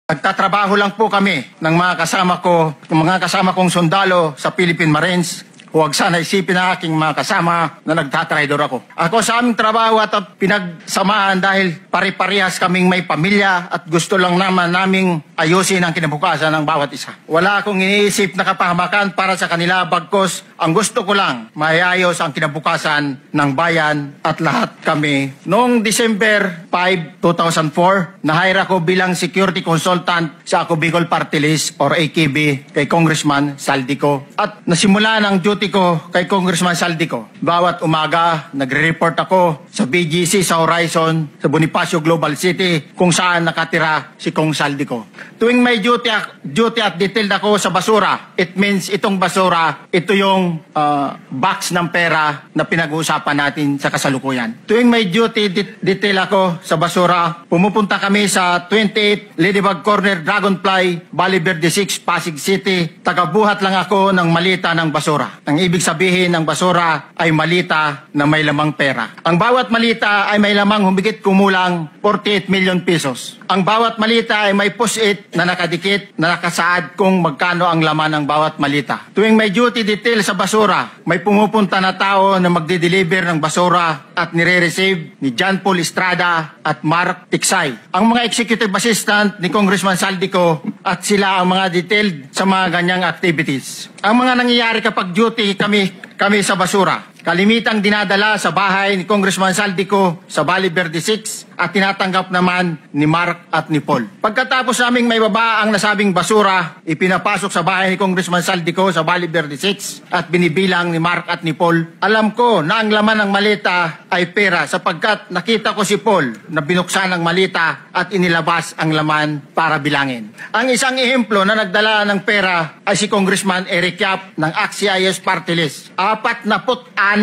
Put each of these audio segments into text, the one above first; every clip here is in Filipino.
Nagtatrabaho lang po kami ng mga kasama kong sundalo sa Philippine Marines. Huwag sana isipin ng aking mga kasama na nagtatraidor ako. Ako sa aming trabaho at pinagsamaan dahil pare-parehas kaming may pamilya at gusto lang naman naming ayusin ang kinabukasan ng bawat isa. Wala akong iniisip na kapahamakan para sa kanila, bagkos ang gusto ko lang maayos ang kinabukasan ng bayan at lahat kami. Noong December 5, 2004, na-hire ako bilang security consultant sa Ako Bicol Party List or AKB kay Congressman Saldico. At nasimula ng duty ko kay Congressman Saldico. Bawat umaga, nagre-report ako sa BGC sa Horizon, sa Bonifacio Global City, kung saan nakatira si Kong Saldico. Tuwing may duty at detailed ako sa basura, it means itong basura, ito yung box ng pera na pinag-uusapan natin sa kasalukuyan. Tuwing may duty detail ako sa basura, pumupunta kami sa 28 Ladybug Corner, Dragonfly, Valle Verde 6, Pasig City. Tagabuhat lang ako ng malita ng basura. Ang ibig sabihin ng basura ay malita na may lamang pera. Ang bawat malita ay may lamang humigit kumulang 48 million pesos. Ang bawat malita ay may post-it na nakadikit na nakasaad kung magkano ang laman ng bawat malita. Tuwing may duty detail sa basura, may pumupunta na tao na magde-deliver ng basura at nire-receive ni John Paul Estrada at Mark Tiksay. Ang mga executive assistant ni Congressman Saldico at sila ang mga detailed sa mga ganyang activities. Ang mga nangyayari kapag duty kami sa basura, kalimitang dinadala sa bahay ni Congressman Saldico sa Valle Verde 6 at tinatanggap naman ni Mark at ni Paul. Pagkatapos naming may baba ang nasabing basura, ipinapasok sa bahay ni Congressman Saldico sa Valle Verde 6 at binibilang ni Mark at ni Paul. Alam ko na ang laman ng malita ay pera sapagkat nakita ko si Paul na binuksan ang malita at inilabas ang laman para bilangin. Ang isang ehemplo na nagdala ng pera ay si Congressman Eric Yap ng AXIS Party List. 46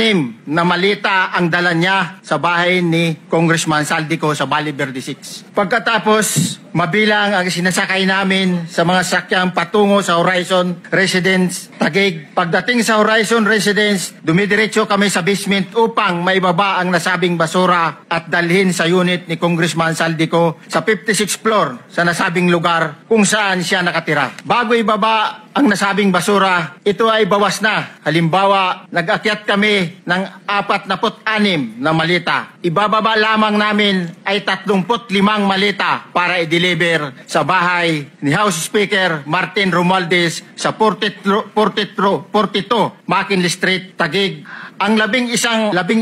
na malita ang dala niya sa bahay ni Congressman Saldico sa Valle Verde 6. Pagkatapos, mabilang ang sinasakay namin sa mga sakyang patungo sa Horizon Residence Taguig. Pagdating sa Horizon Residence, dumidiretso kami sa basement upang maibaba ang nasabing basura at dalhin sa unit ni Congressman Saldico sa 56th floor sa nasabing lugar kung saan siya nakatira. Bago ibaba ang nasabing basura, ito ay bawas na. Halimbawa, nag-akyat kami ng 46 na malita. Ibababa lamang namin ay 35 malita para i-deliver sa bahay ni House Speaker Martin Romualdez sa 42 McKinley Street, Taguig. Ang labing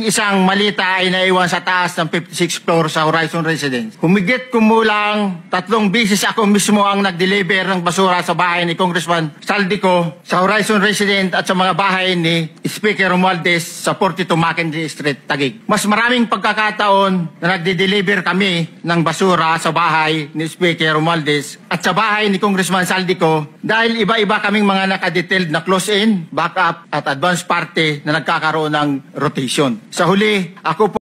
isang malita ay naiwan sa taas ng 56th floor sa Horizon Residence. Humigit kumulang 3 beses ako mismo ang nag-deliver ng basura sa bahay ni Congressman Saldico sa Horizon Residence at sa mga bahay ni Speaker Romualdez sa 42 McKinley Street, Taguig. Mas maraming pagkakataon na nagde-deliver kami ng basura sa bahay ni Speaker Romualdez at sa bahay ni Congressman Saldico dahil iba-iba kaming mga nakadetailed na close-in, backup at advance party na nagkakaroon ng rotation. Sa huli, ako po